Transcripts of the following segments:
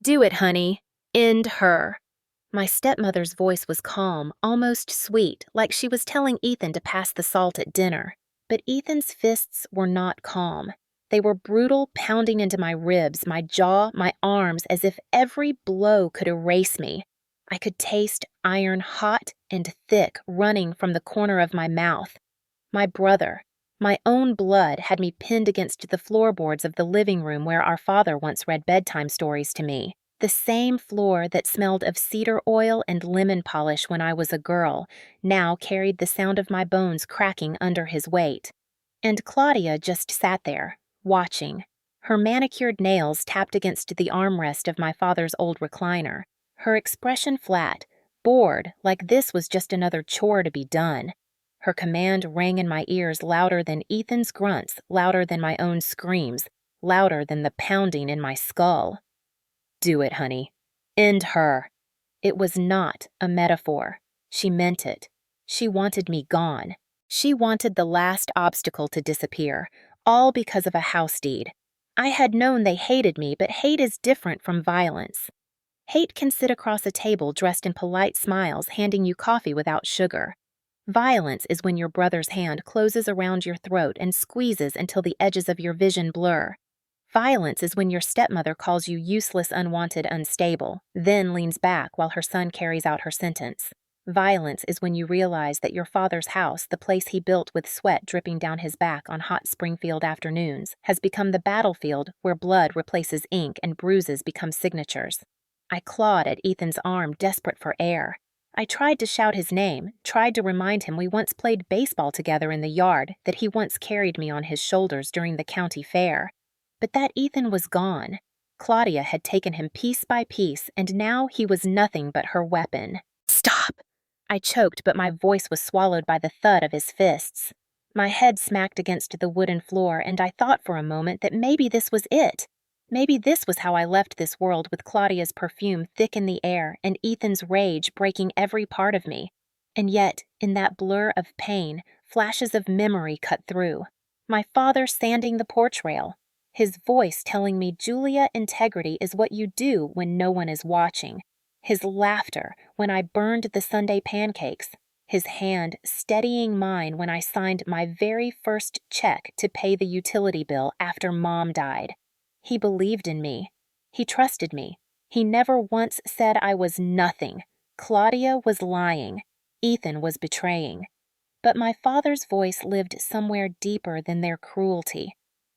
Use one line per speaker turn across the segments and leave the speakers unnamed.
Do it, honey. End her. My stepmother's voice was calm, almost sweet, like she was telling Ethan to pass the salt at dinner. But Ethan's fists were not calm. They were brutal, pounding into my ribs, my jaw, my arms, as if every blow could erase me. I could taste iron hot and thick running from the corner of my mouth. My brother, my own blood, had me pinned against the floorboards of the living room where our father once read bedtime stories to me. The same floor that smelled of cedar oil and lemon polish when I was a girl now carried the sound of my bones cracking under his weight. And Claudia just sat there, watching, her manicured nails tapped against the armrest of my father's old recliner, her expression flat, bored, like this was just another chore to be done. Her command rang in my ears louder than Ethan's grunts, louder than my own screams, louder than the pounding in my skull. Do it, honey. End her. It was not a metaphor. She meant it. She wanted me gone. She wanted the last obstacle to disappear, all because of a house deed. I had known they hated me, but hate is different from violence. Hate can sit across a table dressed in polite smiles, handing you coffee without sugar. Violence is when your brother's hand closes around your throat and squeezes until the edges of your vision blur. Violence is when your stepmother calls you useless, unwanted, unstable, then leans back while her son carries out her sentence. Violence is when you realize that your father's house, the place he built with sweat dripping down his back on hot Springfield afternoons, has become the battlefield where blood replaces ink and bruises become signatures. I clawed at Ethan's arm, desperate for air. I tried to shout his name, tried to remind him we once played baseball together in the yard, that he once carried me on his shoulders during the county fair. But that Ethan was gone. Claudia had taken him piece by piece, and now he was nothing but her weapon. Stop! I choked, but my voice was swallowed by the thud of his fists. My head smacked against the wooden floor, and I thought for a moment that maybe this was it. Maybe this was how I left this world, with Claudia's perfume thick in the air and Ethan's rage breaking every part of me. And yet, in that blur of pain, flashes of memory cut through. My father sanding the porch rail. His voice telling me, Julia, integrity is what you do when no one is watching. His laughter when I burned the Sunday pancakes. His hand steadying mine when I signed my very first check to pay the utility bill after Mom died. He believed in me. He trusted me. He never once said I was nothing. Claudia was lying. Ethan was betraying. But my father's voice lived somewhere deeper than their cruelty.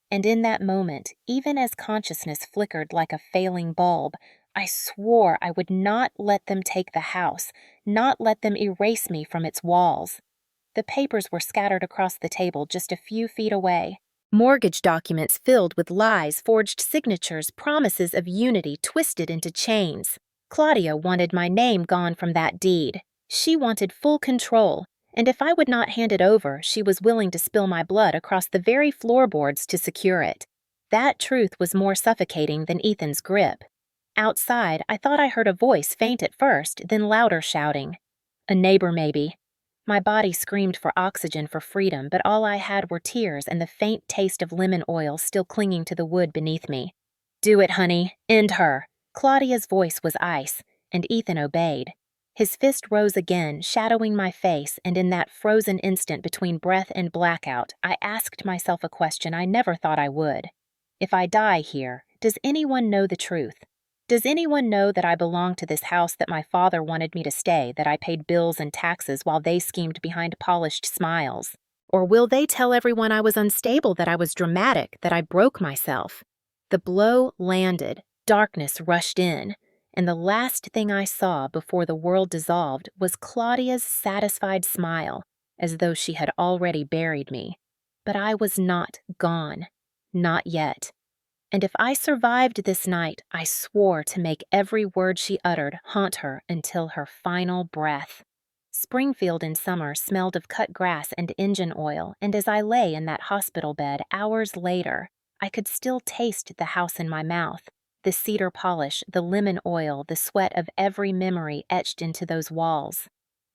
And in that moment, even as consciousness flickered like a failing bulb, I swore I would not let them take the house, not let them erase me from its walls. The papers were scattered across the table just a few feet away. Mortgage documents filled with lies, forged signatures, promises of unity twisted into chains. Claudia wanted my name gone from that deed. She wanted full control, and if I would not hand it over, she was willing to spill my blood across the very floorboards to secure it. That truth was more suffocating than Ethan's grip. Outside, I thought I heard a voice, faint at first, then louder, shouting. A neighbor, maybe. My body screamed for oxygen, for freedom, but all I had were tears and the faint taste of lemon oil still clinging to the wood beneath me. Do it, honey. End her. Claudia's voice was ice, and Ethan obeyed. His fist rose again, shadowing my face, and in that frozen instant between breath and blackout, I asked myself a question I never thought I would. If I die here, does anyone know the truth? Does anyone know that I belong to this house, that my father wanted me to stay, that I paid bills and taxes while they schemed behind polished smiles? Or will they tell everyone I was unstable, that I was dramatic, that I broke myself? The blow landed, darkness rushed in, and the last thing I saw before the world dissolved was Claudia's satisfied smile, as though she had already buried me. But I was not gone. Not yet. And if I survived this night, I swore to make every word she uttered haunt her until her final breath. Springfield in summer smelled of cut grass and engine oil, and as I lay in that hospital bed hours later, I could still taste the house in my mouth, the cedar polish, the lemon oil, the sweat of every memory etched into those walls.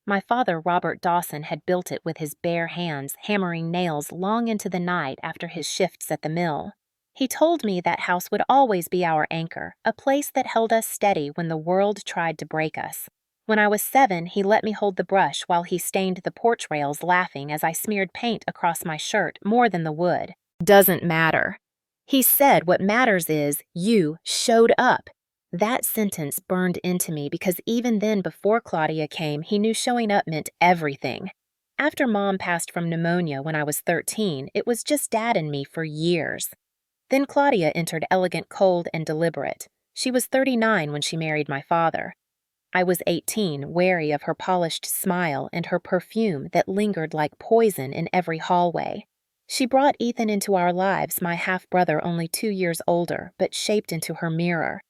My father, Robert Dawson, had built it with his bare hands, hammering nails long into the night after his shifts at the mill. He told me that house would always be our anchor, a place that held us steady when the world tried to break us. When I was 7, he let me hold the brush while he stained the porch rails, laughing as I smeared paint across my shirt more than the wood. Doesn't matter. He said what matters is you showed up. That sentence burned into me because even then, before Claudia came, he knew showing up meant everything. After Mom passed from pneumonia when I was 13, it was just Dad and me for years. Then Claudia entered elegant, cold, and deliberate. She was 39 when she married my father. I was 18, wary of her polished smile and her perfume that lingered like poison in every hallway. She brought Ethan into our lives, my half-brother only 2 years older, but shaped into her mirror.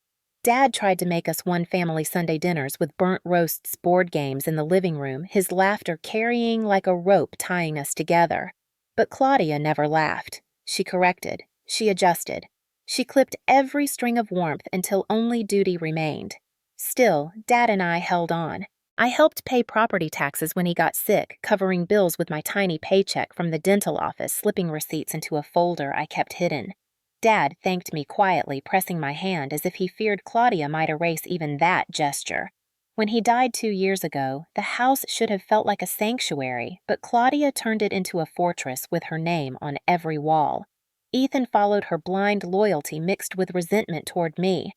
Dad tried to make us one family Sunday dinners with burnt roasts, board games in the living room, his laughter carrying like a rope tying us together. But Claudia never laughed. She corrected. She adjusted. She clipped every string of warmth until only duty remained. Still, Dad and I held on. I helped pay property taxes when he got sick, covering bills with my tiny paycheck from the dental office, slipping receipts into a folder I kept hidden. Dad thanked me quietly, pressing my hand as if he feared Claudia might erase even that gesture. When he died 2 years ago, the house should have felt like a sanctuary, but Claudia turned it into a fortress with her name on every wall. Ethan followed her blind loyalty mixed with resentment toward me.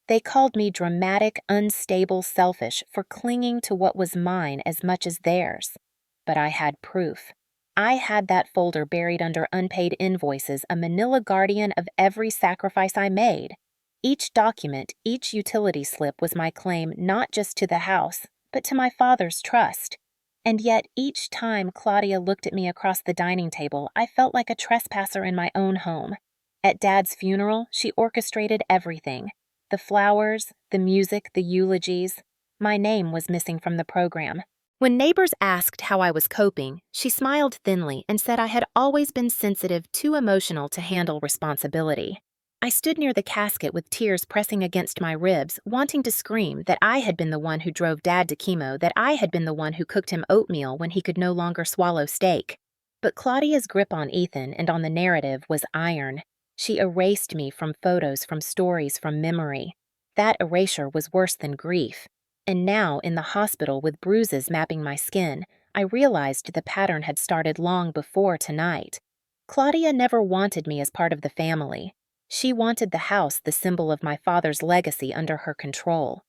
They called me dramatic, unstable, selfish for clinging to what was mine as much as theirs. But I had proof. I had that folder buried under unpaid invoices, a manila guardian of every sacrifice I made. Each document, each utility slip was my claim not just to the house, but to my father's trust. And yet each time Claudia looked at me across the dining table, I felt like a trespasser in my own home. At Dad's funeral, she orchestrated everything. The flowers, the music, the eulogies. My name was missing from the program. When neighbors asked how I was coping, she smiled thinly and said I had always been sensitive, too emotional to handle responsibility. I stood near the casket with tears pressing against my ribs, wanting to scream that I had been the one who drove Dad to chemo, that I had been the one who cooked him oatmeal when he could no longer swallow steak. But Claudia's grip on Ethan and on the narrative was iron. She erased me from photos, from stories, from memory. That erasure was worse than grief. And now, in the hospital with bruises mapping my skin, I realized the pattern had started long before tonight. Claudia never wanted me as part of the family. She wanted the house, the symbol of my father's legacy, under her control.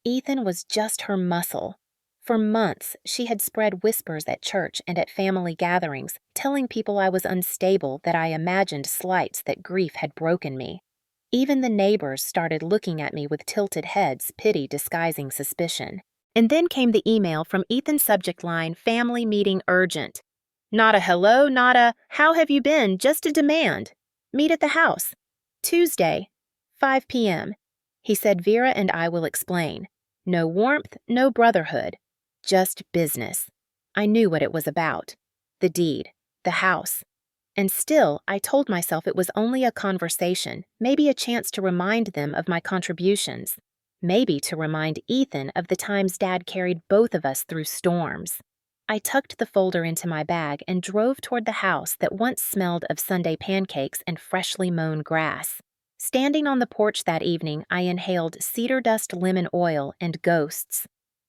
Ethan was just her muscle. For months, she had spread whispers at church and at family gatherings, telling people I was unstable, that I imagined slights, that grief had broken me. Even the neighbors started looking at me with tilted heads, pity disguising suspicion. And then came the email from Ethan's subject line, "Family meeting urgent." Not a hello, not a, "How have you been?" just a demand. Meet at the house. Tuesday, 5 p.m. He said Vera and I will explain. No warmth, no brotherhood. Just business. I knew what it was about. The deed. The house. And still, I told myself it was only a conversation, maybe a chance to remind them of my contributions. Maybe to remind Ethan of the times Dad carried both of us through storms. I tucked the folder into my bag and drove toward the house that once smelled of Sunday pancakes and freshly mown grass. Standing on the porch that evening, I inhaled cedar dust, lemon oil, and ghosts.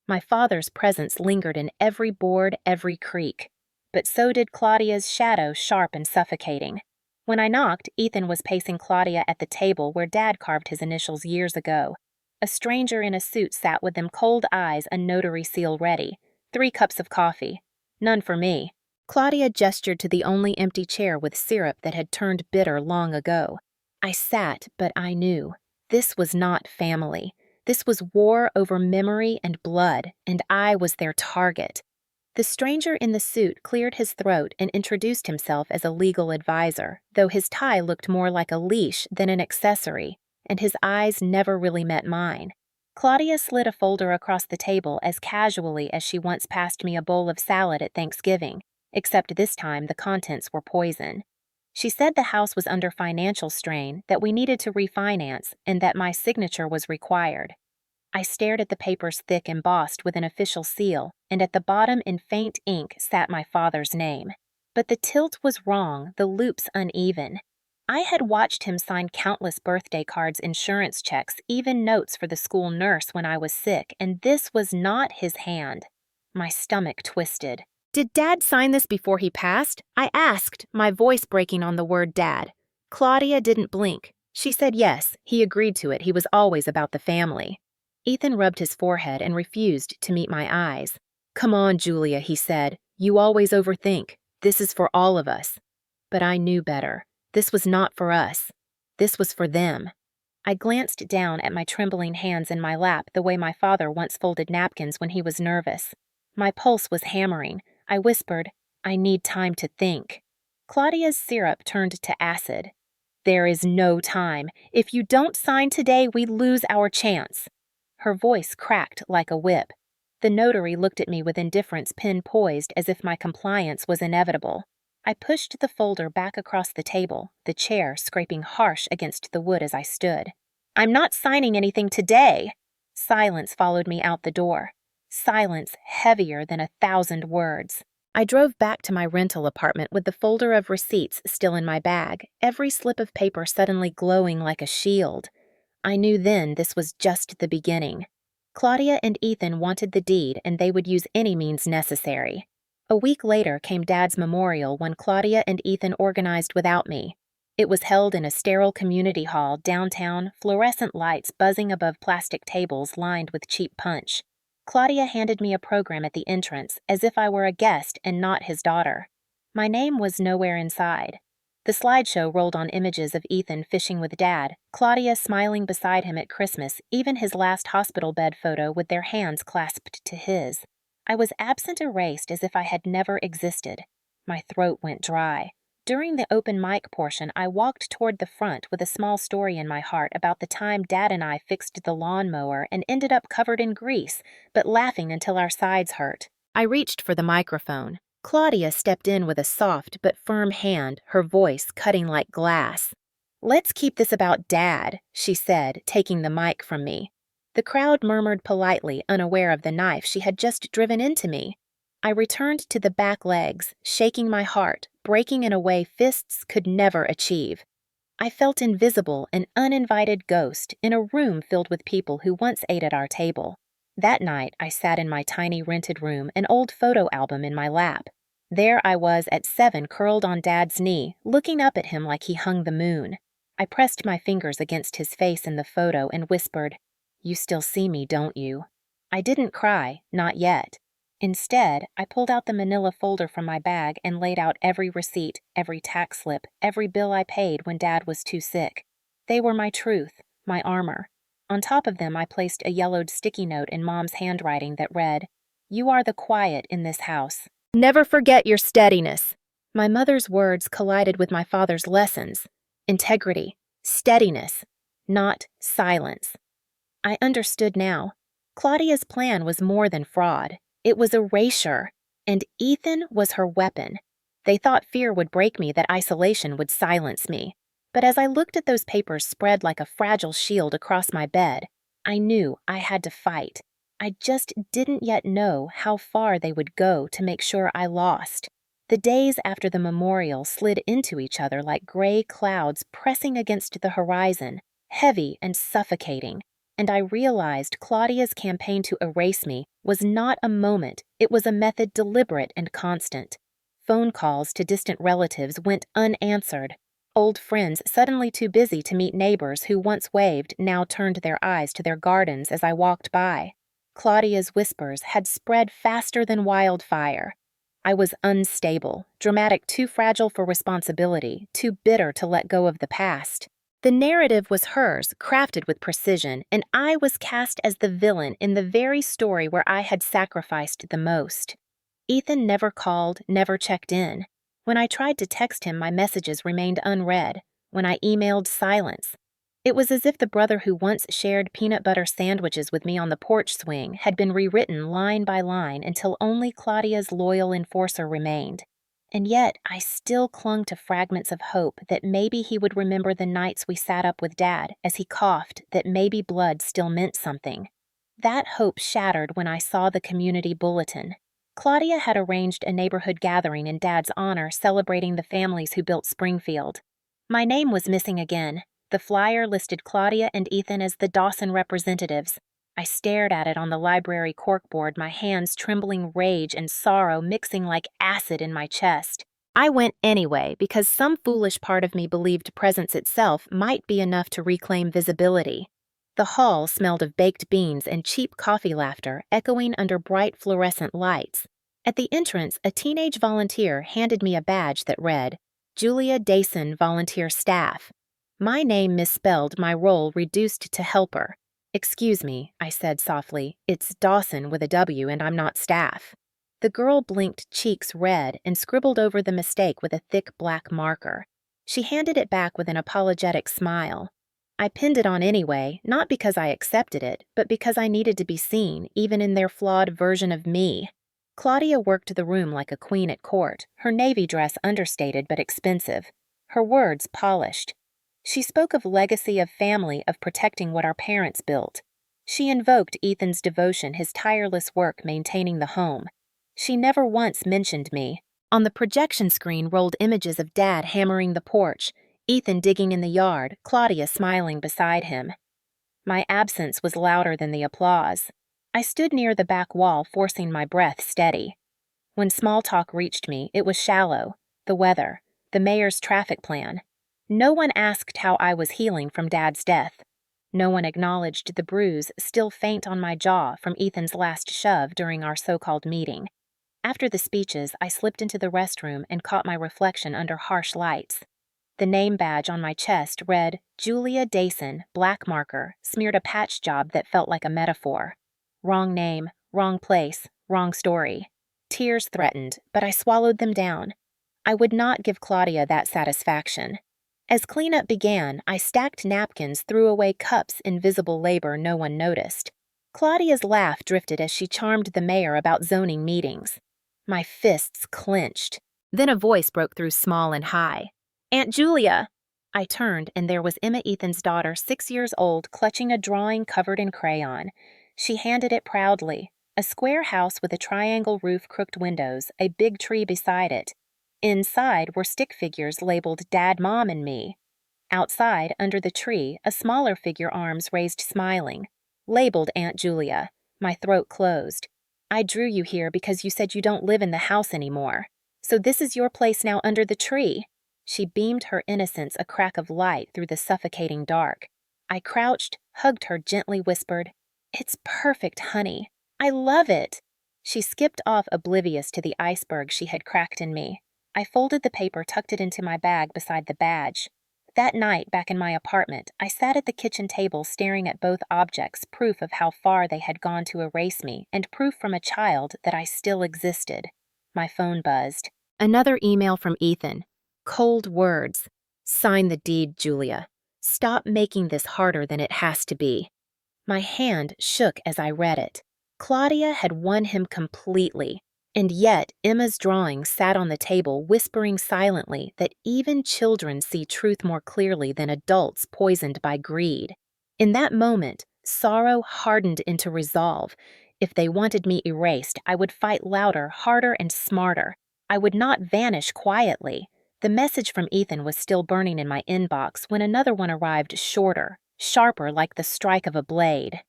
My father's presence lingered in every board, every creak. But so did Claudia's shadow, sharp and suffocating. When I knocked, Ethan was pacing Claudia at the table where Dad carved his initials years ago. A stranger in a suit sat with them, cold eyes, a notary seal ready. 3 cups of coffee. None for me. Claudia gestured to the only empty chair with syrup that had turned bitter long ago. I sat, but I knew. This was not family. This was war over memory and blood, and I was their target. The stranger in the suit cleared his throat and introduced himself as a legal advisor, though his tie looked more like a leash than an accessory, and his eyes never really met mine. Claudia slid a folder across the table as casually as she once passed me a bowl of salad at Thanksgiving, except this time the contents were poison. She said the house was under financial strain, that we needed to refinance, and that my signature was required. I stared at the papers thick embossed with an official seal, and at the bottom in faint ink sat my father's name. But the tilt was wrong, the loops uneven. I had watched him sign countless birthday cards, insurance checks, even notes for the school nurse when I was sick, and this was not his hand. My stomach twisted. "Did Dad sign this before he passed?" I asked, my voice breaking on the word Dad. Claudia didn't blink. She said yes, he agreed to it. He was always about the family. Ethan rubbed his forehead and refused to meet my eyes. "Come on, Julia," he said. "You always overthink. This is for all of us." But I knew better. This was not for us. This was for them. I glanced down at my trembling hands in my lap the way my father once folded napkins when he was nervous. My pulse was hammering. I whispered, "I need time to think." Claudia's syrup turned to acid. "There is no time. If you don't sign today, we lose our chance." Her voice cracked like a whip. The notary looked at me with indifference, pen poised as if my compliance was inevitable. I pushed the folder back across the table, the chair scraping harsh against the wood as I stood. "I'm not signing anything today." Silence followed me out the door. Silence heavier than 1,000 words. I drove back to my rental apartment with the folder of receipts still in my bag, every slip of paper suddenly glowing like a shield. I knew then this was just the beginning. Claudia and Ethan wanted the deed, and they would use any means necessary. A week later came Dad's memorial, when Claudia and Ethan organized without me. It was held in a sterile community hall downtown, fluorescent lights buzzing above plastic tables lined with cheap punch. Claudia handed me a program at the entrance, as if I were a guest and not his daughter. My name was nowhere inside. The slideshow rolled on images of Ethan fishing with Dad, Claudia smiling beside him at Christmas, even his last hospital bed photo with their hands clasped to his. I was absent erased as if I had never existed. My throat went dry. During the open mic portion, I walked toward the front with a small story in my heart about the time Dad and I fixed the lawnmower and ended up covered in grease, but laughing until our sides hurt. I reached for the microphone. Claudia stepped in with a soft but firm hand, her voice cutting like glass. "Let's keep this about Dad," she said, taking the mic from me. The crowd murmured politely, unaware of the knife she had just driven into me. I returned to the back legs, shaking my heart, breaking in a way fists could never achieve. I felt invisible, an uninvited ghost, in a room filled with people who once ate at our table. That night, I sat in my tiny rented room, an old photo album in my lap. There I was at 7, curled on Dad's knee, looking up at him like he hung the moon. I pressed my fingers against his face in the photo and whispered, "You still see me, don't you?" I didn't cry, not yet. Instead, I pulled out the manila folder from my bag and laid out every receipt, every tax slip, every bill I paid when Dad was too sick. They were my truth, my armor. On top of them, I placed a yellowed sticky note in Mom's handwriting that read, "You are the quiet in this house. Never forget your steadiness." My mother's words collided with my father's lessons. Integrity, steadiness, not silence. I understood now. Claudia's plan was more than fraud. It was erasure, and Ethan was her weapon. They thought fear would break me, that isolation would silence me. But as I looked at those papers spread like a fragile shield across my bed, I knew I had to fight. I just didn't yet know how far they would go to make sure I lost. The days after the memorial slid into each other like gray clouds pressing against the horizon, heavy and suffocating. And I realized Claudia's campaign to erase me was not a moment, it was a method deliberate and constant. Phone calls to distant relatives went unanswered. Old friends, suddenly too busy to meet neighbors who once waved, now turned their eyes to their gardens as I walked by. Claudia's whispers had spread faster than wildfire. I was unstable, dramatic too fragile for responsibility, too bitter to let go of the past. The narrative was hers, crafted with precision, and I was cast as the villain in the very story where I had sacrificed the most. Ethan never called, never checked in. When I tried to text him, my messages remained unread. When I emailed, silence. It was as if the brother who once shared peanut butter sandwiches with me on the porch swing had been rewritten line by line until only Claudia's loyal enforcer remained. And yet, I still clung to fragments of hope that maybe he would remember the nights we sat up with Dad as he coughed, that maybe blood still meant something. That hope shattered when I saw the community bulletin. Claudia had arranged a neighborhood gathering in Dad's honor, celebrating the families who built Springfield. My name was missing again. The flyer listed Claudia and Ethan as the Dawson representatives. I stared at it on the library corkboard, my hands trembling, rage and sorrow mixing like acid in my chest. I went anyway because some foolish part of me believed presence itself might be enough to reclaim visibility. The hall smelled of baked beans and cheap coffee laughter echoing under bright fluorescent lights. At the entrance, a teenage volunteer handed me a badge that read, Julia Dayson, Volunteer Staff. My name misspelled, my role reduced to helper. Excuse me, I said softly. It's Dawson with a W and I'm not staff. The girl blinked, cheeks red, and scribbled over the mistake with a thick black marker. She handed it back with an apologetic smile. I pinned it on anyway, not because I accepted it, but because I needed to be seen, even in their flawed version of me. Claudia worked the room like a queen at court, her navy dress understated but expensive, her words polished. She spoke of legacy, of family, of protecting what our parents built. She invoked Ethan's devotion, his tireless work maintaining the home. She never once mentioned me. On the projection screen rolled images of Dad hammering the porch, Ethan digging in the yard, Claudia smiling beside him. My absence was louder than the applause. I stood near the back wall, forcing my breath steady. When small talk reached me, it was shallow. The weather, the mayor's traffic plan. No one asked how I was healing from Dad's death. No one acknowledged the bruise still faint on my jaw from Ethan's last shove during our so-called meeting. After the speeches, I slipped into the restroom and caught my reflection under harsh lights. The name badge on my chest read, Julia Dayson, black marker, smeared a patch job that felt like a metaphor. Wrong name, wrong place, wrong story. Tears threatened, but I swallowed them down. I would not give Claudia that satisfaction. As cleanup began, I stacked napkins, threw away cups in visible labor no one noticed. Claudia's laugh drifted as she charmed the mayor about zoning meetings. My fists clenched. Then a voice broke through small and high. Aunt Julia! I turned, and there was Emma Ethan's daughter, 6 years old, clutching a drawing covered in crayon. She handed it proudly. A square house with a triangle roof, crooked windows, a big tree beside it. Inside were stick figures labeled Dad, Mom, and Me. Outside, under the tree, a smaller figure, arms raised smiling. Labeled Aunt Julia. My throat closed. I drew you here because you said you don't live in the house anymore. So this is your place now under the tree. She beamed her innocence a crack of light through the suffocating dark. I crouched, hugged her, gently whispered, It's perfect, honey. I love it. She skipped off, oblivious to the iceberg she had cracked in me. I folded the paper, tucked it into my bag beside the badge. That night, back in my apartment, I sat at the kitchen table staring at both objects, proof of how far they had gone to erase me, and proof from a child that I still existed. My phone buzzed. Another email from Ethan. Cold words. Sign the deed, Julia. Stop making this harder than it has to be. My hand shook as I read it. Claudia had won him completely. And yet, Emma's drawing sat on the table, whispering silently that even children see truth more clearly than adults poisoned by greed. In that moment, sorrow hardened into resolve. If they wanted me erased, I would fight louder, harder, and smarter. I would not vanish quietly. The message from Ethan was still burning in my inbox when another one arrived, shorter, sharper, like the strike of a blade.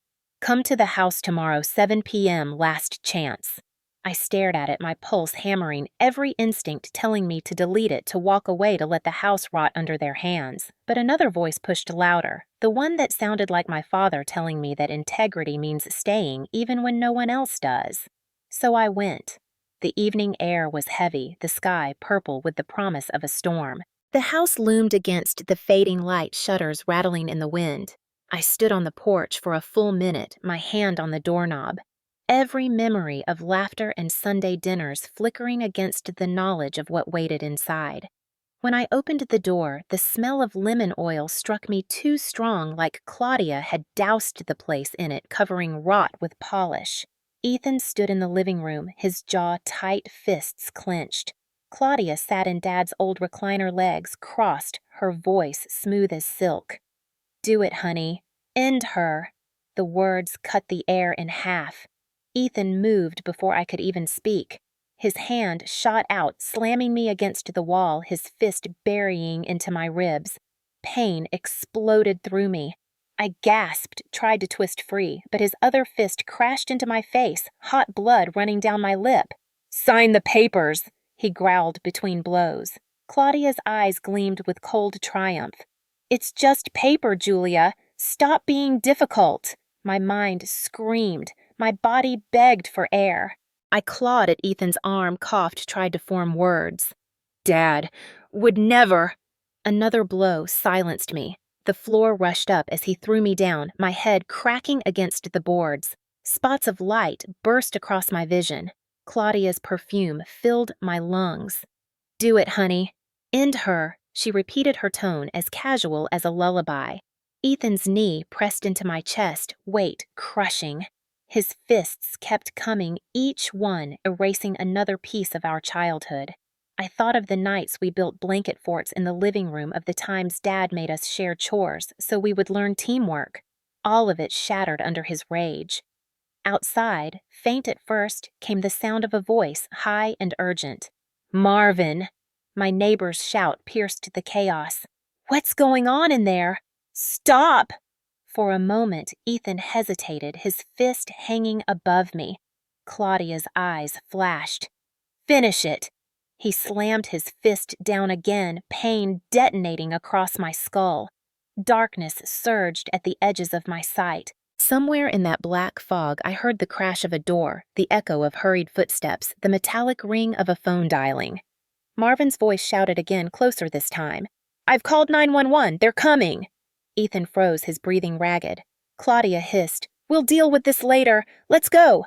Come to the house tomorrow, 7 p.m., last chance. I stared at it, my pulse hammering, every instinct telling me to delete it, to walk away, to let the house rot under their hands. But another voice pushed louder, the one that sounded like my father telling me that integrity means staying even when no one else does. So I went. The evening air was heavy, the sky purple with the promise of a storm. The house loomed against the fading light, shutters rattling in the wind. I stood on the porch for a full minute, my hand on the doorknob. Every memory of laughter and Sunday dinners flickering against the knowledge of what waited inside. When I opened the door, the smell of lemon oil struck me too strong, like Claudia had doused the place in it, covering rot with polish. Ethan stood in the living room, his jaw tight, fists clenched. Claudia sat in Dad's old recliner, legs crossed, her voice smooth as silk. Do it, honey. End her. The words cut the air in half. Ethan moved before I could even speak. His hand shot out, slamming me against the wall, his fist burying into my ribs. Pain exploded through me. I gasped, tried to twist free, but his other fist crashed into my face, hot blood running down my lip. "Sign the papers," he growled between blows. Claudia's eyes gleamed with cold triumph. "It's just paper, Julia. Stop being difficult." My mind screamed. My body begged for air. I clawed at Ethan's arm, coughed, tried to form words. "Dad would never." Another blow silenced me. The floor rushed up as he threw me down, my head cracking against the boards. Spots of light burst across my vision. Claudia's perfume filled my lungs. "Do it, honey. End her," she repeated, her tone as casual as a lullaby. Ethan's knee pressed into my chest, weight crushing. His fists kept coming, each one erasing another piece of our childhood. I thought of the nights we built blanket forts in the living room, of the times Dad made us share chores so we would learn teamwork. All of it shattered under his rage. Outside, faint at first, came the sound of a voice, high and urgent. "Marvin!" My neighbor's shout pierced the chaos. "What's going on in there? Stop!" For a moment, Ethan hesitated, his fist hanging above me. Claudia's eyes flashed. "Finish it!" He slammed his fist down again, pain detonating across my skull. Darkness surged at the edges of my sight. Somewhere in that black fog, I heard the crash of a door, the echo of hurried footsteps, the metallic ring of a phone dialing. Marvin's voice shouted again, closer this time. "I've called 911. They're coming." Ethan froze, his breathing ragged. Claudia hissed, "We'll deal with this later. Let's go."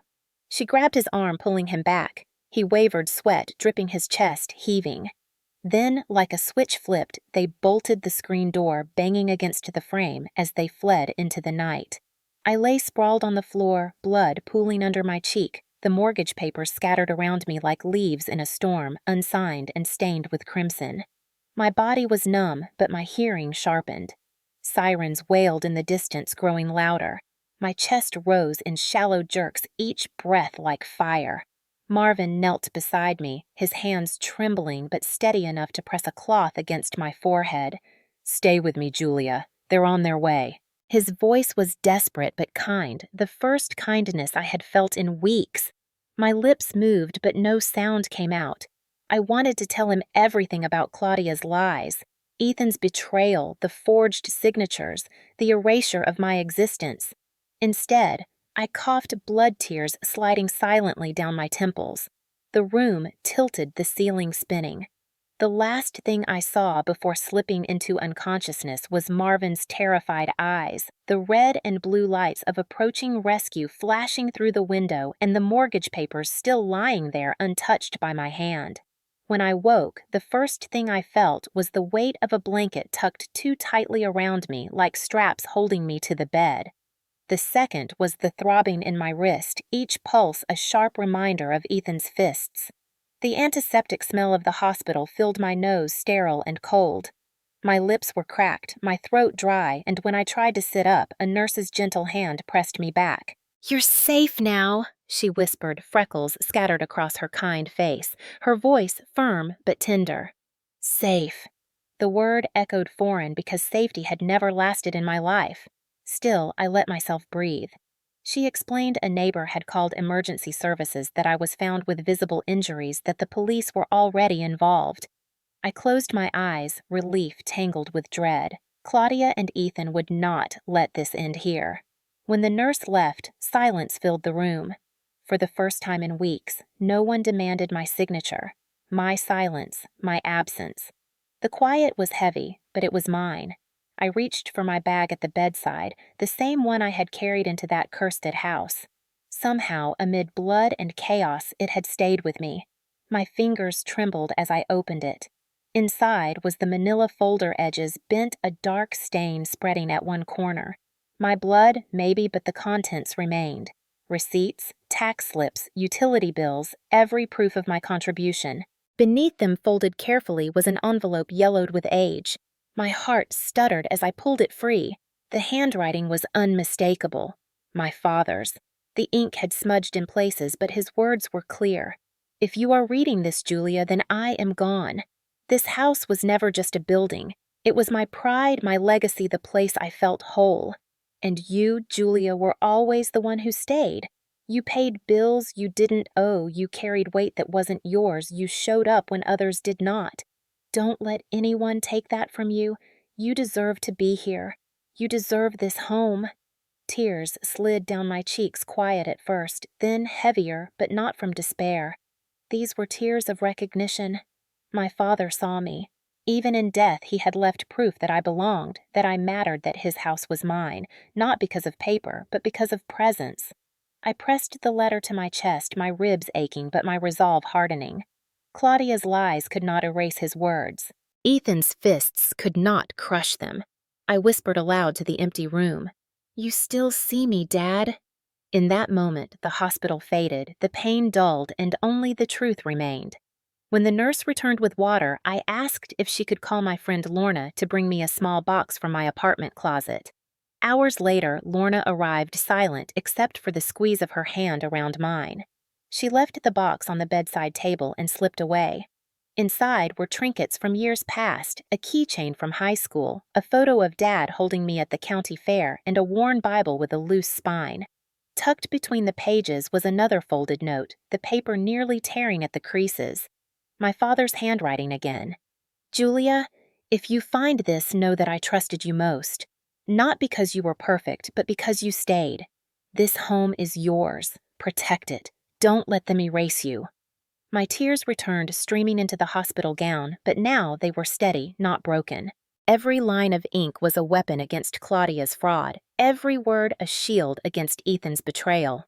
She grabbed his arm, pulling him back. He wavered, sweat dripping his chest, heaving. Then, like a switch flipped, they bolted the screen door, banging against the frame as they fled into the night. I lay sprawled on the floor, blood pooling under my cheek, the mortgage papers scattered around me like leaves in a storm, unsigned and stained with crimson. My body was numb, but my hearing sharpened. Sirens wailed in the distance, growing louder. My chest rose in shallow jerks, each breath like fire. Marvin knelt beside me, his hands trembling but steady enough to press a cloth against my forehead. "Stay with me, Julia. They're on their way." His voice was desperate but kind, the first kindness I had felt in weeks. My lips moved, but no sound came out. I wanted to tell him everything about Claudia's lies, Ethan's betrayal, the forged signatures, the erasure of my existence. Instead, I coughed blood tears sliding silently down my temples. The room tilted, the ceiling spinning. The last thing I saw before slipping into unconsciousness was Marvin's terrified eyes, the red and blue lights of approaching rescue flashing through the window, and the mortgage papers still lying there untouched by my hand. When I woke, the first thing I felt was the weight of a blanket tucked too tightly around me, like straps holding me to the bed. The second was the throbbing in my wrist, each pulse a sharp reminder of Ethan's fists. The antiseptic smell of the hospital filled my nose sterile and cold. My lips were cracked, my throat dry, and when I tried to sit up, a nurse's gentle hand pressed me back. "You're safe now," she whispered, freckles scattered across her kind face, her voice firm but tender. Safe. The word echoed foreign because safety had never lasted in my life. Still, I let myself breathe. She explained a neighbor had called emergency services, that I was found with visible injuries, that the police were already involved. I closed my eyes, relief tangled with dread. Claudia and Ethan would not let this end here. When the nurse left, silence filled the room. For the first time in weeks, no one demanded my signature. My silence, my absence. The quiet was heavy, but it was mine. I reached for my bag at the bedside, the same one I had carried into that cursed house. Somehow, amid blood and chaos, it had stayed with me. My fingers trembled as I opened it. Inside was the manila folder edges bent, a dark stain spreading at one corner. My blood, maybe, but the contents remained. Receipts, tax slips, utility bills, every proof of my contribution. Beneath them, folded carefully, was an envelope yellowed with age. My heart stuttered as I pulled it free. The handwriting was unmistakable. My father's. The ink had smudged in places, but his words were clear. If you are reading this, Julia, then I am gone. This house was never just a building. It was my pride, my legacy, the place I felt whole. And you, Julia, were always the one who stayed. You paid bills you didn't owe, you carried weight that wasn't yours, you showed up when others did not. Don't let anyone take that from you. You deserve to be here. You deserve this home. Tears slid down my cheeks, quiet at first, then heavier, but not from despair. These were tears of recognition. My father saw me. Even in death, he had left proof that I belonged, that I mattered, that his house was mine, not because of paper, but because of presence. I pressed the letter to my chest, my ribs aching, but my resolve hardening. Claudia's lies could not erase his words. Ethan's fists could not crush them. I whispered aloud to the empty room. "You still see me, Dad." In that moment, the hospital faded, the pain dulled, and only the truth remained. When the nurse returned with water, I asked if she could call my friend Lorna to bring me a small box from my apartment closet. Hours later, Lorna arrived silent except for the squeeze of her hand around mine. She left the box on the bedside table and slipped away. Inside were trinkets from years past, a keychain from high school, a photo of Dad holding me at the county fair, and a worn Bible with a loose spine. Tucked between the pages was another folded note, the paper nearly tearing at the creases. My father's handwriting again. "Julia, if you find this, know that I trusted you most. Not because you were perfect, but because you stayed. This home is yours. Protect it. Don't let them erase you." My tears returned streaming into the hospital gown, but now they were steady, not broken. Every line of ink was a weapon against Claudia's fraud, every word a shield against Ethan's betrayal.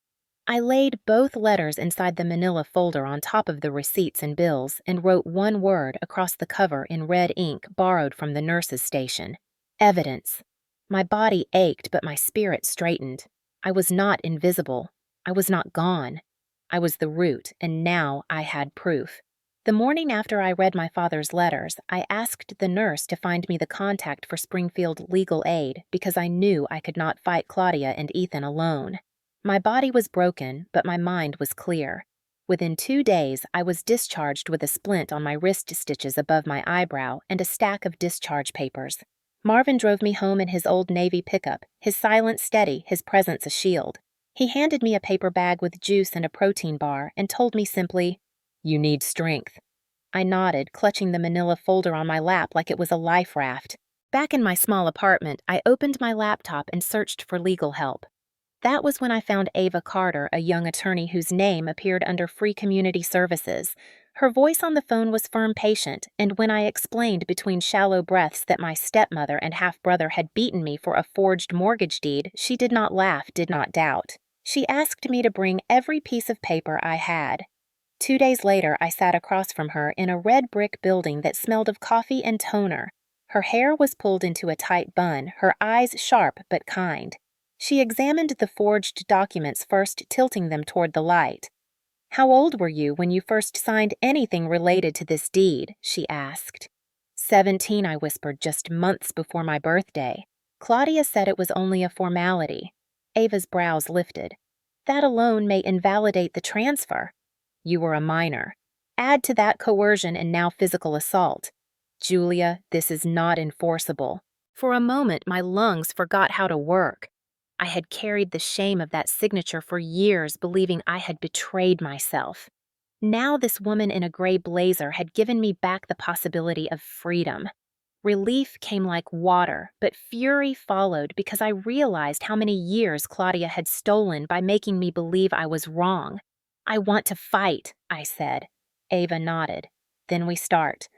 I laid both letters inside the manila folder on top of the receipts and bills and wrote one word across the cover in red ink borrowed from the nurse's station. Evidence. My body ached, but my spirit straightened. I was not invisible. I was not gone. I was the root, and now I had proof. The morning after I read my father's letters, I asked the nurse to find me the contact for Springfield Legal Aid because I knew I could not fight Claudia and Ethan alone. My body was broken, but my mind was clear. Within 2 days, I was discharged with a splint on my wrist stitches above my eyebrow and a stack of discharge papers. Marvin drove me home in his old Navy pickup, his silence steady, his presence a shield. He handed me a paper bag with juice and a protein bar and told me simply, "You need strength." I nodded, clutching the manila folder on my lap like it was a life raft. Back in my small apartment, I opened my laptop and searched for legal help. That was when I found Ava Carter, a young attorney whose name appeared under Free Community Services. Her voice on the phone was firm, patient, and when I explained between shallow breaths that my stepmother and half-brother had beaten me for a forged mortgage deed, she did not laugh, did not doubt. She asked me to bring every piece of paper I had. 2 days later, I sat across from her in a red brick building that smelled of coffee and toner. Her hair was pulled into a tight bun, her eyes sharp but kind. She examined the forged documents first, tilting them toward the light. "How old were you when you first signed anything related to this deed?" she asked. 17, I whispered, just months before my birthday. Claudia said it was only a formality. Ava's brows lifted. "That alone may invalidate the transfer." "You were a minor. Add to that coercion and now physical assault. Julia, this is not enforceable." For a moment, my lungs forgot how to work. I had carried the shame of that signature for years, believing I had betrayed myself. Now this woman in a gray blazer had given me back the possibility of freedom. Relief came like water, but fury followed because I realized how many years Claudia had stolen by making me believe I was wrong. "I want to fight," I said. Ava nodded. "Then we start."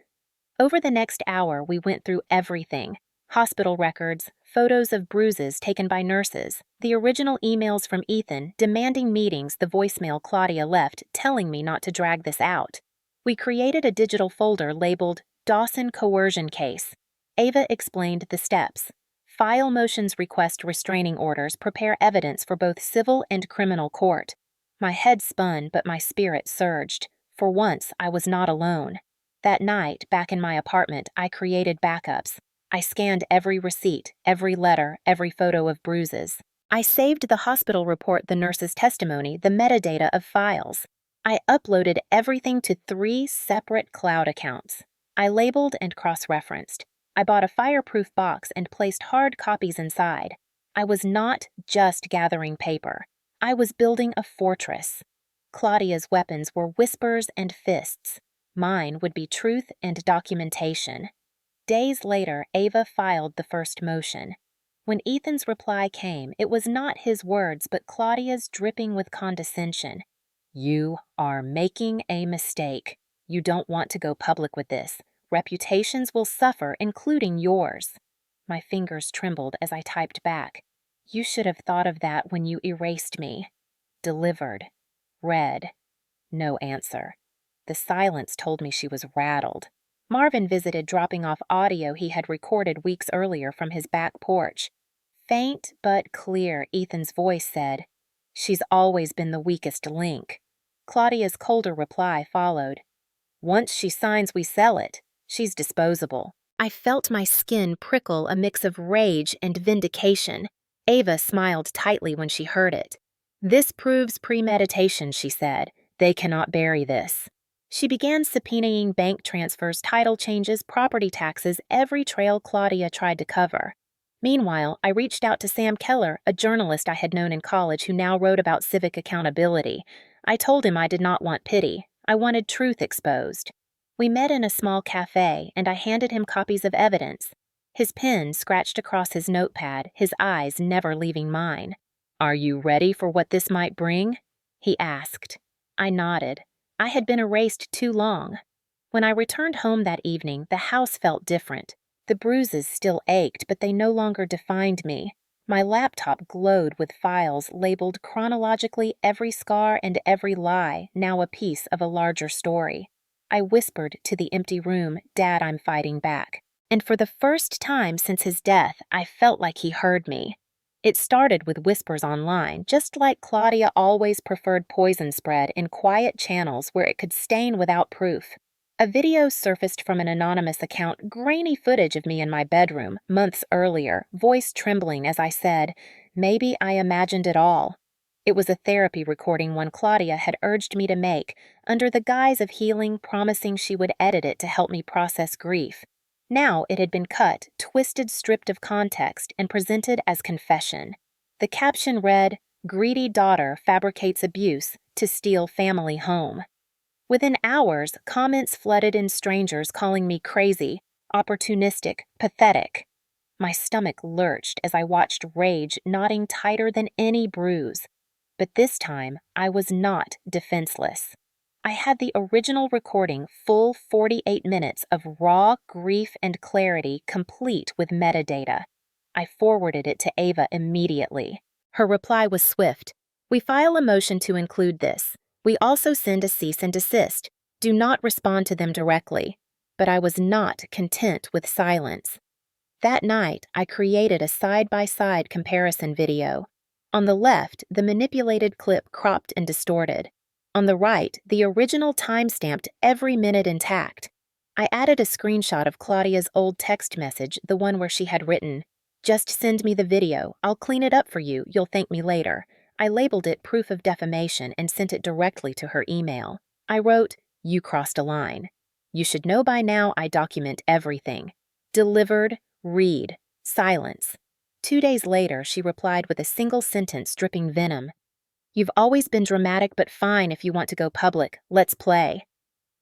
Over the next hour, we went through everything. Hospital records, photos of bruises taken by nurses, the original emails from Ethan demanding meetings, the voicemail Claudia left telling me not to drag this out. We created a digital folder labeled Dawson Coercion Case. Ava explained the steps. File motions, request restraining orders, prepare evidence for both civil and criminal court. My head spun, but my spirit surged. For once, I was not alone. That night, back in my apartment, I created backups. I scanned every receipt, every letter, every photo of bruises. I saved the hospital report, the nurse's testimony, the metadata of files. I uploaded everything to 3 separate cloud accounts. I labeled and cross-referenced. I bought a fireproof box and placed hard copies inside. I was not just gathering paper. I was building a fortress. Claudia's weapons were whispers and fists. Mine would be truth and documentation. Days later, Ava filed the first motion. When Ethan's reply came, it was not his words, but Claudia's dripping with condescension. "You are making a mistake. You don't want to go public with this. Reputations will suffer, including yours." My fingers trembled as I typed back. "You should have thought of that when you erased me." Delivered. Read. No answer. The silence told me she was rattled. Marvin visited, dropping off audio he had recorded weeks earlier from his back porch. Faint but clear, Ethan's voice said, "She's always been the weakest link." Claudia's colder reply followed. "Once she signs, we sell it. She's disposable." I felt my skin prickle, a mix of rage and vindication. Ava smiled tightly when she heard it. "This proves premeditation," she said. "They cannot bury this." She began subpoenaing bank transfers, title changes, property taxes, every trail Claudia tried to cover. Meanwhile, I reached out to Sam Keller, a journalist I had known in college who now wrote about civic accountability. I told him I did not want pity. I wanted truth exposed. We met in a small cafe, and I handed him copies of evidence. His pen scratched across his notepad, his eyes never leaving mine. "Are you ready for what this might bring?" he asked. I nodded. I had been erased too long. When I returned home that evening, the house felt different. The bruises still ached, but they no longer defined me. My laptop glowed with files labeled chronologically, every scar and every lie, now a piece of a larger story. I whispered to the empty room, "Dad, I'm fighting back." And for the first time since his death, I felt like he heard me. It started with whispers online, just like Claudia always preferred poison spread in quiet channels where it could stain without proof. A video surfaced from an anonymous account, grainy footage of me in my bedroom, months earlier, voice trembling as I said, "Maybe I imagined it all." It was a therapy recording one Claudia had urged me to make, under the guise of healing, promising she would edit it to help me process grief. Now it had been cut, twisted, stripped of context, and presented as confession. The caption read, "Greedy daughter fabricates abuse to steal family home." Within hours, comments flooded in, strangers calling me crazy, opportunistic, pathetic. My stomach lurched as I watched rage knotting tighter than any bruise. But this time, I was not defenseless. I had the original recording, full 48 minutes of raw grief and clarity, complete with metadata. I forwarded it to Ava immediately. Her reply was swift. "We file a motion to include this. We also send a cease and desist. Do not respond to them directly." But I was not content with silence. That night, I created a side-by-side comparison video. On the left, the manipulated clip cropped and distorted. On the right, the original time-stamped, every minute intact. I added a screenshot of Claudia's old text message, the one where she had written, "Just send me the video. I'll clean it up for you. You'll thank me later." I labeled it proof of defamation and sent it directly to her email. I wrote, "You crossed a line. You should know by now I document everything." Delivered, read, silence. 2 days later, she replied with a single sentence dripping venom. "You've always been dramatic but fine if you want to go public. Let's play."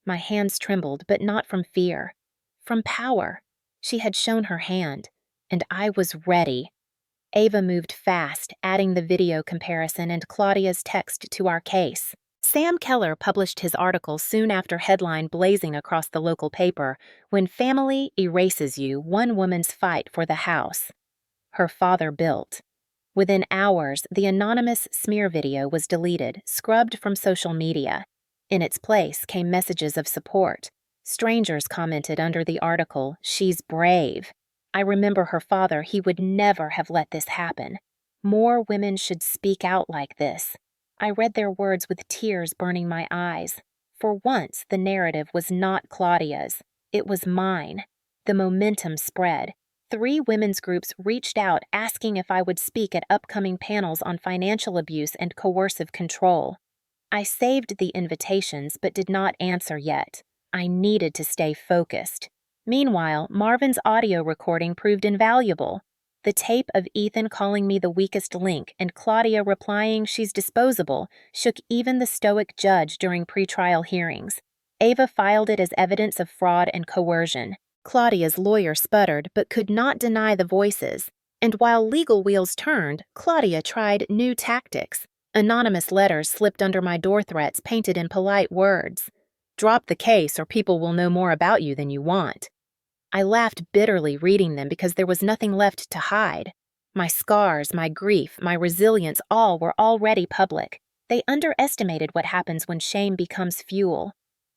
My hands trembled, but not from fear. From power. She had shown her hand, and I was ready. Ava moved fast, adding the video comparison and Claudia's text to our case. Sam Keller published his article soon after, headline blazing across the local paper, "When Family Erases You, One Woman's Fight for the House Her Father Built." Within hours, the anonymous smear video was deleted, scrubbed from social media. In its place came messages of support. Strangers commented under the article, "She's brave." I remember her father, he would never have let this happen. More women should speak out like this. I read their words with tears burning my eyes. For once, the narrative was not Claudia's. It was mine. The momentum spread. 3 women's groups reached out asking if I would speak at upcoming panels on financial abuse and coercive control. I saved the invitations but did not answer yet. I needed to stay focused. Meanwhile, Marvin's audio recording proved invaluable. The tape of Ethan calling me the weakest link and Claudia replying she's disposable shook even the stoic judge during pretrial hearings. Ava filed it as evidence of fraud and coercion. Claudia's lawyer sputtered but could not deny the voices. And while legal wheels turned, Claudia tried new tactics. Anonymous letters slipped under my door threats painted in polite words. "Drop the case or people will know more about you than you want." I laughed bitterly reading them because there was nothing left to hide. My scars, my grief, my resilience, all were already public. They underestimated what happens when shame becomes fuel.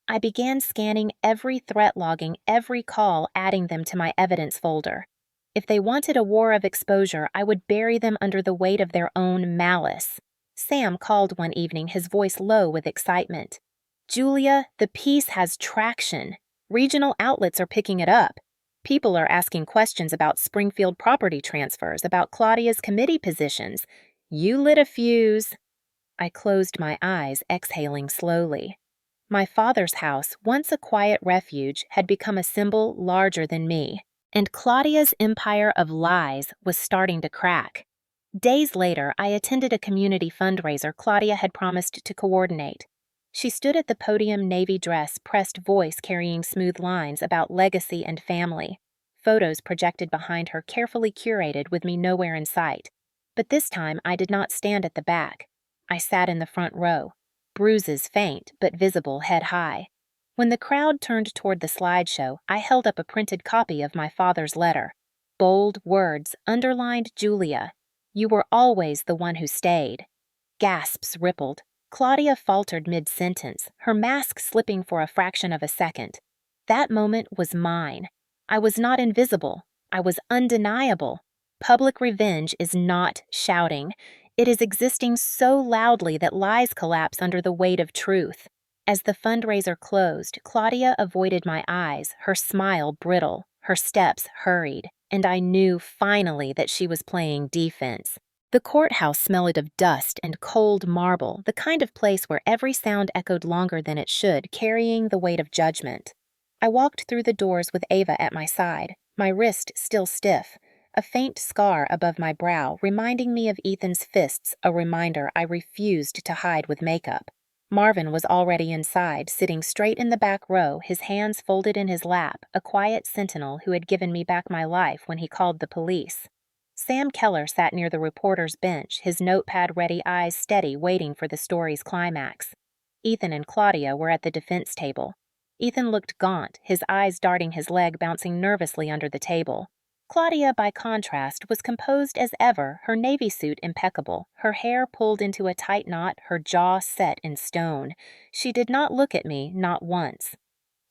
I began scanning every threat logging, every call, adding them to my evidence folder. If they wanted a war of exposure, I would bury them under the weight of their own malice. Sam called one evening, his voice low with excitement. "Julia, the piece has traction. Regional outlets are picking it up. People are asking questions about Springfield property transfers, about Claudia's committee positions. You lit a fuse." I closed my eyes, exhaling slowly. My father's house, once a quiet refuge, had become a symbol larger than me, and Claudia's empire of lies was starting to crack. Days later, I attended a community fundraiser Claudia had promised to coordinate. She stood at the podium, navy dress, pressed voice carrying smooth lines about legacy and family. Photos projected behind her, carefully curated with me nowhere in sight. But this time, I did not stand at the back. I sat in the front row. Bruises faint but visible head high. When the crowd turned toward the slideshow, I held up a printed copy of my father's letter. Bold words, underlined Julia. "You were always the one who stayed." Gasps rippled. Claudia faltered mid-sentence, her mask slipping for a fraction of a second. That moment was mine. I was not invisible. I was undeniable. Public revenge is not shouting. It is existing so loudly that lies collapse under the weight of truth. As the fundraiser closed, Claudia avoided my eyes, her smile brittle, her steps hurried, and I knew finally that she was playing defense. The courthouse smelled of dust and cold marble, the kind of place where every sound echoed longer than it should, carrying the weight of judgment. I walked through the doors with Ava at my side, my wrist still stiff, a faint scar above my brow reminding me of Ethan's fists, a reminder I refused to hide with makeup. Marvin was already inside, sitting straight in the back row, his hands folded in his lap, a quiet sentinel who had given me back my life when he called the police. Sam Keller sat near the reporter's bench, his notepad-ready eyes steady, waiting for the story's climax. Ethan and Claudia were at the defense table. Ethan looked gaunt, his eyes darting, his leg bouncing nervously under the table. Claudia, by contrast, was composed as ever, her navy suit impeccable, her hair pulled into a tight knot, her jaw set in stone. She did not look at me, not once.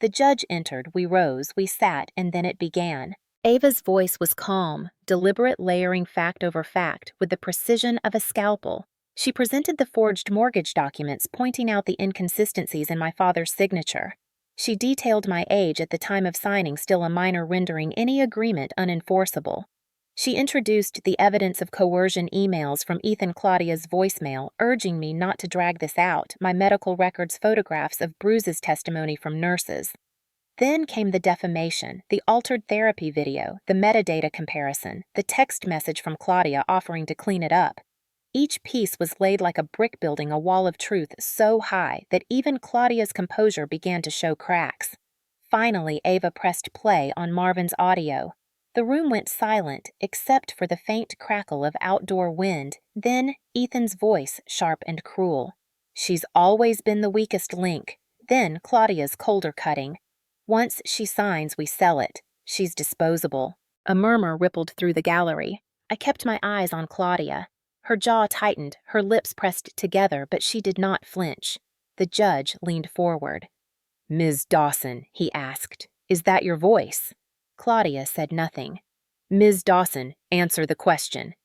The judge entered, we rose, we sat, and then it began. Ava's voice was calm, deliberate, layering fact over fact with the precision of a scalpel. She presented the forged mortgage documents, pointing out the inconsistencies in my father's signature. She detailed my age at the time of signing, still a minor, rendering any agreement unenforceable. She introduced the evidence of coercion emails from Ethan Claudia's voicemail, urging me not to drag this out, my medical records, photographs of bruises, testimony from nurses. Then came the defamation, the altered therapy video, the metadata comparison, the text message from Claudia offering to clean it up. Each piece was laid like a brick building a wall of truth so high that even Claudia's composure began to show cracks. Finally, Ava pressed play on Marvin's audio. The room went silent, except for the faint crackle of outdoor wind, then Ethan's voice, sharp and cruel. "She's always been the weakest link." Then Claudia's colder cutting. "Once she signs, we sell it. She's disposable." A murmur rippled through the gallery. I kept my eyes on Claudia. Her jaw tightened, her lips pressed together, but she did not flinch. The judge leaned forward. "Ms. Dawson," he asked, "is that your voice?" Claudia said nothing. "Ms. Dawson, answer the question."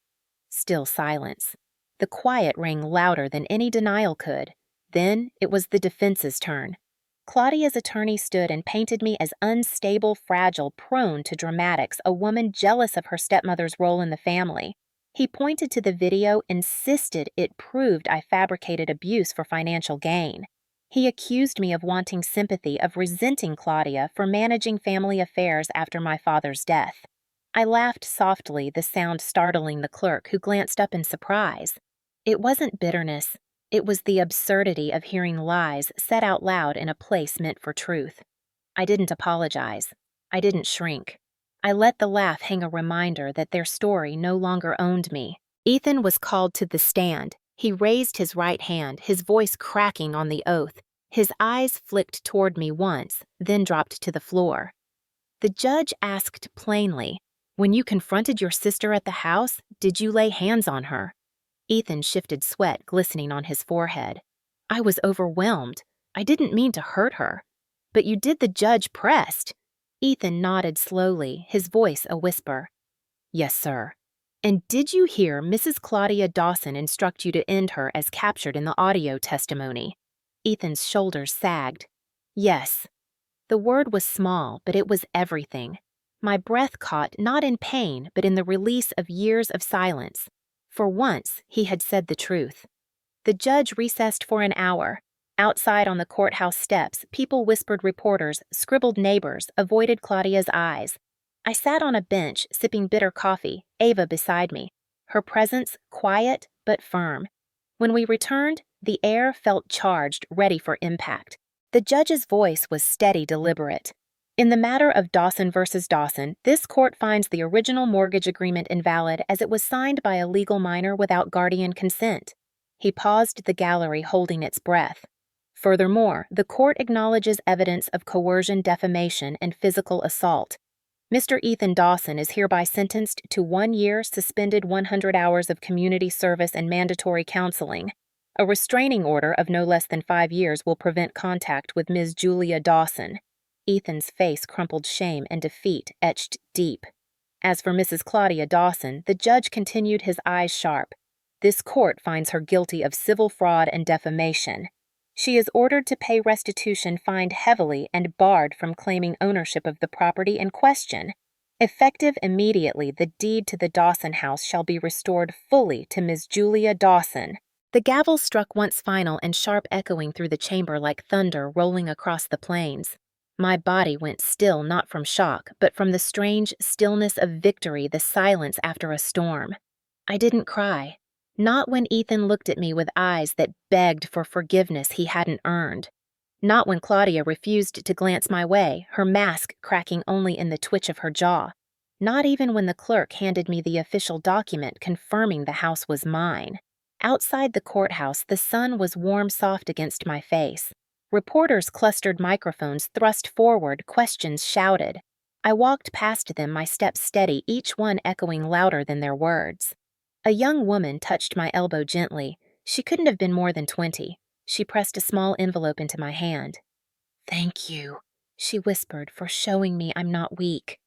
Still silence. The quiet rang louder than any denial could. Then it was the defense's turn. Claudia's attorney stood and painted me as unstable, fragile, prone to dramatics, a woman jealous of her stepmother's role in the family. He pointed to the video, insisted it proved I fabricated abuse for financial gain. He accused me of wanting sympathy, of resenting Claudia for managing family affairs after my father's death. I laughed softly, the sound startling the clerk, who glanced up in surprise. It wasn't bitterness. It was the absurdity of hearing lies said out loud in a place meant for truth. I didn't apologize. I didn't shrink. I let the laugh hang a reminder that their story no longer owned me. Ethan was called to the stand. He raised his right hand, his voice cracking on the oath. His eyes flicked toward me once, then dropped to the floor. The judge asked plainly, "When you confronted your sister at the house, did you lay hands on her?" Ethan shifted, sweat glistening on his forehead. I was overwhelmed. I didn't mean to hurt her. "But you did," the judge pressed. Ethan nodded slowly, his voice a whisper. "Yes, sir." "And did you hear Mrs. Claudia Dawson instruct you to end her as captured in the audio testimony?" Ethan's shoulders sagged. "Yes." The word was small, but it was everything. My breath caught not in pain, but in the release of years of silence. For once, he had said the truth. The judge recessed for an hour. Outside on the courthouse steps, people whispered, reporters scribbled, neighbors avoided Claudia's eyes. I sat on a bench, sipping bitter coffee, Ava beside me, her presence quiet but firm. When we returned, the air felt charged, ready for impact. The judge's voice was steady, deliberate. "In the matter of Dawson versus Dawson, this court finds the original mortgage agreement invalid as it was signed by a legal minor without guardian consent." He paused, the gallery holding its breath. "Furthermore, the court acknowledges evidence of coercion, defamation, and physical assault. Mr. Ethan Dawson is hereby sentenced to 1 year suspended 100 hours of community service and mandatory counseling. A restraining order of no less than 5 years will prevent contact with Ms. Julia Dawson." Ethan's face crumpled, shame and defeat etched deep. As for Mrs. Claudia Dawson, the judge continued, his eyes sharp. "This court finds her guilty of civil fraud and defamation. She is ordered to pay restitution, fined heavily, and barred from claiming ownership of the property in question. Effective immediately, the deed to the Dawson house shall be restored fully to Ms. Julia Dawson." The gavel struck once final and sharp, echoing through the chamber like thunder rolling across the plains. My body went still, not from shock, but from the strange stillness of victory, the silence after a storm. I didn't cry. Not when Ethan looked at me with eyes that begged for forgiveness he hadn't earned. Not when Claudia refused to glance my way, her mask cracking only in the twitch of her jaw. Not even when the clerk handed me the official document confirming the house was mine. Outside the courthouse, the sun was warm, soft against my face. Reporters clustered, microphones thrust forward, questions shouted. I walked past them, my steps steady, each one echoing louder than their words. A young woman touched my elbow gently. She couldn't have been more than 20. She pressed a small envelope into my hand. "Thank you," she whispered, "for showing me I'm not weak."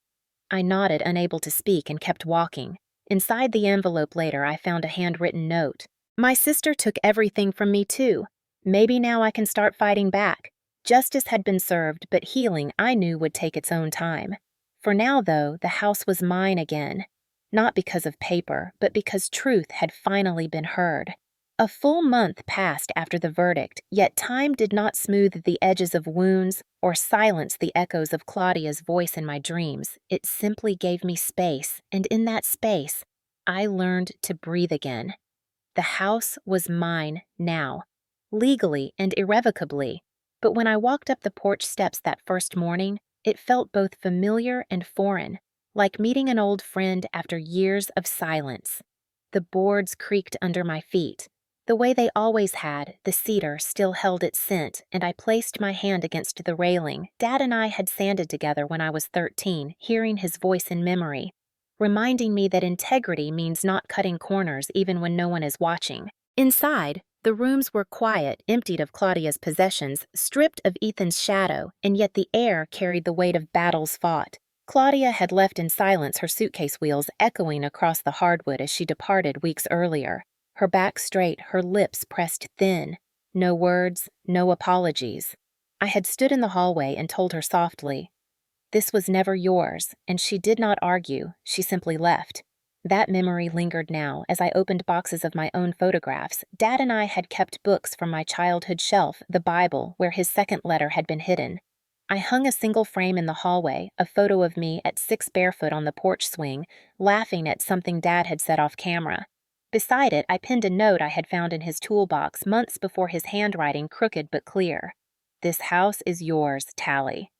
I nodded, unable to speak, and kept walking. Inside the envelope later, I found a handwritten note. "My sister took everything from me too. Maybe now I can start fighting back." Justice had been served, but healing, I knew, would take its own time. For now, though, the house was mine again. Not because of paper, but because truth had finally been heard. A full month passed after the verdict, yet time did not smooth the edges of wounds or silence the echoes of Claudia's voice in my dreams. It simply gave me space, and in that space, I learned to breathe again. The house was mine now, legally and irrevocably, but when I walked up the porch steps that first morning, it felt both familiar and foreign, like meeting an old friend after years of silence. The boards creaked under my feet. The way they always had, the cedar still held its scent, and I placed my hand against the railing. Dad and I had sanded together when I was 13, hearing his voice in memory, reminding me that integrity means not cutting corners even when no one is watching. Inside, the rooms were quiet, emptied of Claudia's possessions, stripped of Ethan's shadow, and yet the air carried the weight of battles fought. Claudia had left in silence, her suitcase wheels echoing across the hardwood as she departed weeks earlier. Her back straight, her lips pressed thin. No words, no apologies. I had stood in the hallway and told her softly, "This was never yours," and she did not argue, she simply left. That memory lingered now as I opened boxes of my own photographs. Dad and I had kept books from my childhood shelf, the Bible, where his second letter had been hidden. I hung a single frame in the hallway, a photo of me at 6 barefoot on the porch swing, laughing at something Dad had said off camera. Beside it, I pinned a note I had found in his toolbox months before, his handwriting crooked but clear. "This house is yours, Tally."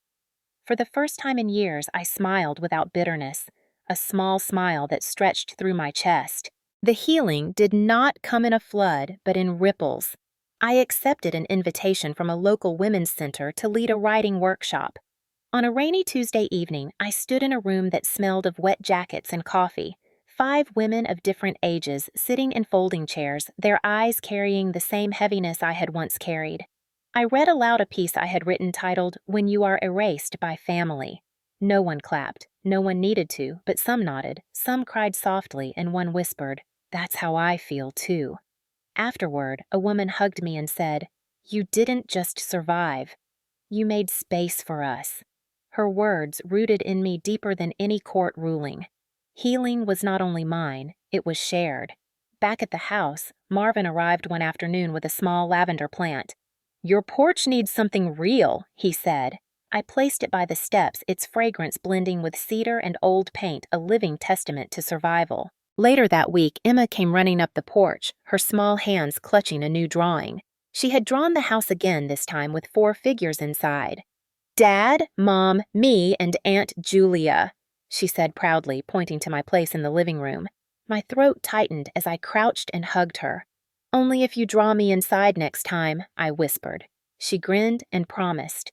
For the first time in years, I smiled without bitterness, a small smile that stretched through my chest. The healing did not come in a flood, but in ripples. I accepted an invitation from a local women's center to lead a writing workshop. On a rainy Tuesday evening, I stood in a room that smelled of wet jackets and coffee. 5 women of different ages sitting in folding chairs, their eyes carrying the same heaviness I had once carried. I read aloud a piece I had written titled, "When You Are Erased by Family." No one clapped. No one needed to, but some nodded, some cried softly, and one whispered, "That's how I feel, too." Afterward, a woman hugged me and said, "You didn't just survive. You made space for us." Her words rooted in me deeper than any court ruling. Healing was not only mine, it was shared. Back at the house, Marvin arrived one afternoon with a small lavender plant. "Your porch needs something real," he said. I placed it by the steps, its fragrance blending with cedar and old paint, a living testament to survival. Later that week, Emma came running up the porch, her small hands clutching a new drawing. She had drawn the house again, this time with 4 figures inside. "Dad, Mom, me, and Aunt Julia," she said proudly, pointing to my place in the living room. My throat tightened as I crouched and hugged her. "Only if you draw me inside next time," I whispered. She grinned and promised.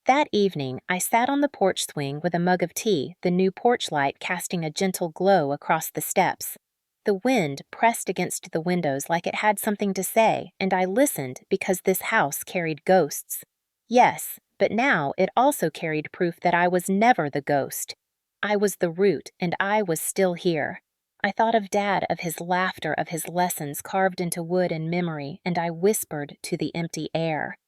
That evening, I sat on the porch swing with a mug of tea, the new porch light casting a gentle glow across the steps. The wind pressed against the windows like it had something to say, and I listened because this house carried ghosts. Yes, but now it also carried proof that I was never the ghost. I was the root, and I was still here. I thought of Dad, of his laughter, of his lessons carved into wood and memory, and I whispered to the empty air.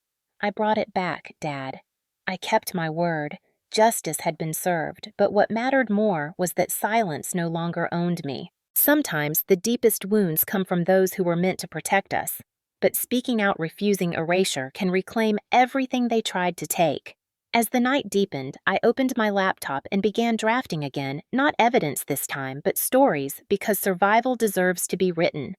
"I brought it back, Dad. I kept my word. Justice had been served, but what mattered more was that silence no longer owned me. Sometimes the deepest wounds come from those who were meant to protect us, but speaking out refusing erasure can reclaim everything they tried to take." As the night deepened, I opened my laptop and began drafting again, not evidence this time, but stories, because survival deserves to be written.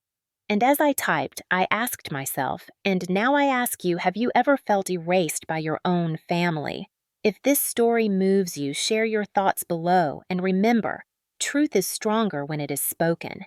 And as I typed, I asked myself, and now I ask you, have you ever felt erased by your own family? If this story moves you, share your thoughts below, and remember, truth is stronger when it is spoken.